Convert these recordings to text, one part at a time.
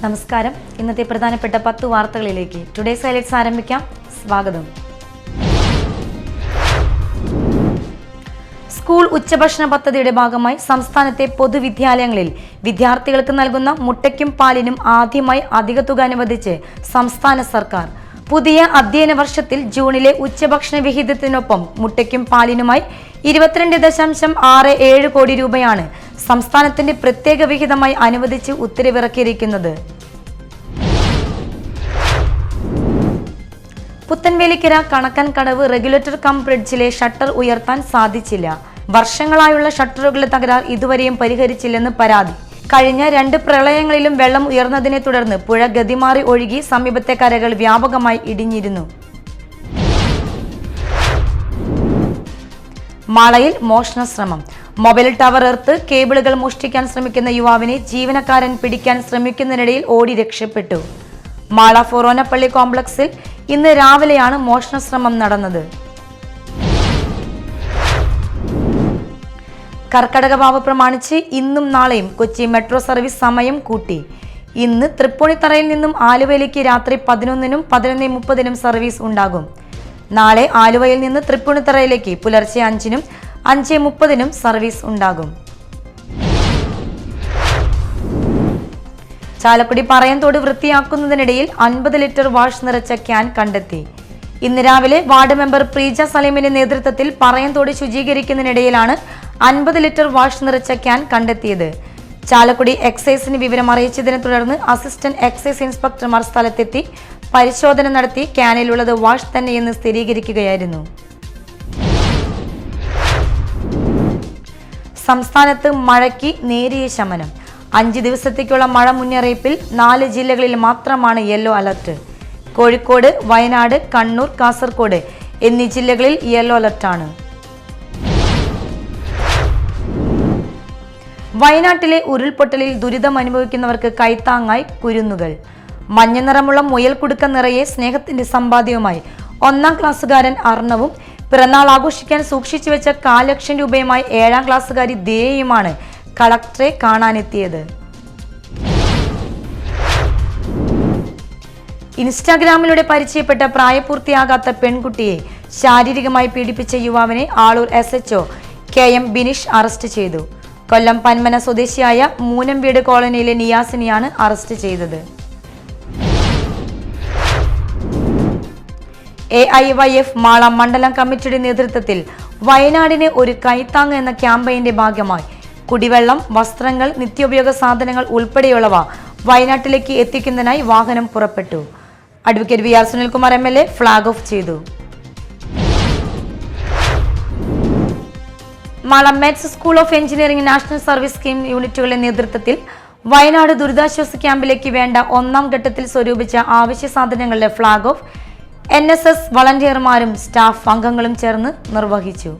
നമസ്കാരം. ഇന്നത്തെ പ്രധാനപ്പെട്ട 10 വാർത്തകളിലേക്ക് ടുഡേസ് ഹൈലൈറ്റ്സ് ആരംഭിക്കാം. സ്വാഗതം. സ്കൂൾ ഉച്ചഭക്ഷണ പദ്ധതിയുടെ ഭാഗമായി സംസ്ഥാനത്തെ പൊതുവിദ്യാലയങ്ങളിൽ വിദ്യാർത്ഥികൾക്ക് നൽകുന്ന മുട്ടയ്ക്കും പാലിനും ആദ്യമായി അധിക തുക അനുവദിച്ച് സംസ്ഥാന സർക്കാർ. പുതിയ അധ്യയന വർഷത്തിൽ ജൂണിലെ ഉച്ചഭക്ഷണ വിഹിതത്തിനൊപ്പം മുട്ടയ്ക്കും പാലിനുമായി 22.67 കോടി രൂപയാണ് സംസ്ഥാനത്തിന്റെ പ്രത്യേക വിഹിതമായി അനുവദിച്ച് ഉത്തരവിറക്കിയിരിക്കുന്നത്. പുത്തൻവേലിക്കര കണക്കൻകടവ് റെഗുലേറ്റർ കം ബ്രിഡ്ജിലെ ഷട്ടർ ഉയർത്താൻ സാധിച്ചില്ല. വർഷങ്ങളായുള്ള ഷട്ടറുകളുടെ തകരാർ ഇതുവരെയും പരിഹരിച്ചില്ലെന്ന് പരാതി. കഴിഞ്ഞ 2 പ്രളയങ്ങളിലും വെള്ളം ഉയർന്നതിനെ തുടർന്ന് പുഴ ഗതിമാറി ഒഴുകി സമീപത്തെ കരകൾ വ്യാപകമായി ഇടിഞ്ഞിരുന്നു. മാളയിൽ മോഷണ ശ്രമം. മൊബൈൽ ടവർ എർത്ത് കേബിളുകൾ മോഷ്ടിക്കാൻ ശ്രമിക്കുന്ന യുവാവിനെ ജീവനക്കാരൻ പിടിക്കാൻ ശ്രമിക്കുന്നതിനിടയിൽ ഓടി രക്ഷപ്പെട്ടു. മാള ഫൊറോനപ്പള്ളി കോംപ്ലക്സിൽ ഇന്ന് രാവിലെയാണ് മോഷണ ശ്രമം നടന്നത്. കർക്കടക വാവ് പ്രമാണിച്ച് ഇന്നും നാളെയും കൊച്ചി മെട്രോ സർവീസ് സമയം കൂട്ടി. ഇന്ന് തൃപ്പൂണിത്തറയിൽ നിന്നും ആലുവയിലേക്ക് രാത്രി 11-നും 11:30-നും സർവീസ് ഉണ്ടാകും. നാളെ ആലുവയിൽ നിന്ന് തൃപ്പൂണിത്തറയിലേക്ക് പുലർച്ചെ 5-നും 5:30-നും സർവീസ് ഉണ്ടാകും. ചാലക്കുടി പറയന്തോട് വൃത്തിയാക്കുന്നതിനിടയിൽ 50 ലിറ്റർ വാഷ് നിറച്ച ക്യാൻ കണ്ടെത്തി. ഇന്ന് രാവിലെ വാർഡ് മെമ്പർ പ്രീജ സലീമിന്റെ നേതൃത്വത്തിൽ പറയന്തോട് ശുചീകരിക്കുന്നതിനിടയിലാണ് 50 ലിറ്റർ വാഷ് നിറച്ച ക്യാൻ കണ്ടെത്തിയത്. ചാലക്കുടി എക്സൈസിന് വിവരം അറിയിച്ചതിനെ തുടർന്ന് അസിസ്റ്റന്റ് എക്സൈസ് ഇൻസ്പെക്ടർമാർ സ്ഥലത്തെത്തി പരിശോധന നടത്തി ക്യാനിലുള്ളത് വാഷ് തന്നെയെന്ന് സ്ഥിരീകരിക്കുകയായിരുന്നു. സംസ്ഥാനത്ത് മഴയ്ക്ക് നേരിയ ശമനം. 5 ദിവസത്തേക്കുള്ള മഴ മുന്നറിയിപ്പിൽ 4 ജില്ലകളിൽ മാത്രമാണ് യെല്ലോ അലർട്ട്. കോഴിക്കോട്, വയനാട്, കണ്ണൂർ, കാസർഗോഡ് എന്നീ ജില്ലകളിൽ യെല്ലോ അലർട്ടാണ്. വയനാട്ടിലെ ഉരുൾപൊട്ടലിൽ ദുരിതം അനുഭവിക്കുന്നവർക്ക് കൈത്താങ്ങായി കുരുന്നുകൾ. മഞ്ഞ നിറമുള്ള മുയൽ കുടുക്ക നിറയെ സ്നേഹത്തിന്റെ സമ്പാദ്യവുമായി 1-ാം ക്ലാസ്സുകാരൻ അർണവും പിറന്നാൾ ആഘോഷിക്കാൻ സൂക്ഷിച്ചു വെച്ച 1,00,000 ലക്ഷം രൂപയുമായി 7-ാം ക്ലാസ്സുകാരി ദേയുമാണ് കളക്ടറെ കാണാനെത്തിയത്. ഇൻസ്റ്റാഗ്രാമിലൂടെ പരിചയപ്പെട്ട പ്രായപൂർത്തിയാകാത്ത പെൺകുട്ടിയെ ശാരീരികമായി പീഡിപ്പിച്ച യുവാവിനെ Aloor SHO KM Bineesh arrest ചെയ്തു. കൊല്ലം പന്മന സ്വദേശിയായ മൂനംവീട് കോളനിയിലെ നിയാസിനെയാണ് അറസ്റ്റ് ചെയ്തത്. AIYF മാള മണ്ഡലം കമ്മിറ്റിയുടെ നേതൃത്വത്തിൽ വയനാടിന് ഒരു കൈത്താങ് എന്ന ക്യാമ്പയിന്റെ ഭാഗമായി കുടിവെള്ളം, വസ്ത്രങ്ങൾ, നിത്യോപയോഗ സാധനങ്ങൾ ഉൾപ്പെടെയുള്ളവ വയനാട്ടിലേക്ക് എത്തിക്കുന്നതിനായി വാഹനം പുറപ്പെട്ടു. Advocate VR Sunilkumar MLA flag off ചെയ്തു. Mala METS school of engineering national service scheme യൂണിറ്റുകളുടെ നേതൃത്വത്തിൽ വയനാട് ദുരിതാശ്വാസ ക്യാമ്പിലേക്ക് വേണ്ട 1-ാം ഘട്ടത്തിൽ സ്വരൂപിച്ച ആവശ്യ സാധനങ്ങളുടെ ഫ്ളാഗ് ഓഫ് NSS വളണ്ടിയർമാരും സ്റ്റാഫ് അംഗങ്ങളും ചേർന്ന് നിർവഹിച്ചു.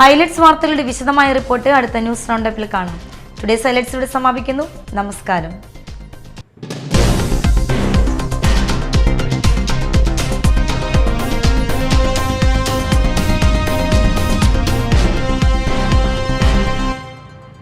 ഹൈലൈറ്റ്സ് വാർത്തകളുടെ വിശദമായ റിപ്പോർട്ട് അടുത്ത ന്യൂസ് റൗണ്ടപ്പിൽ കാണാം. ടുഡേസ് ഹൈലൈറ്റ്സ് ഇവിടെ സമാപിക്കുന്നു. നമസ്കാരം.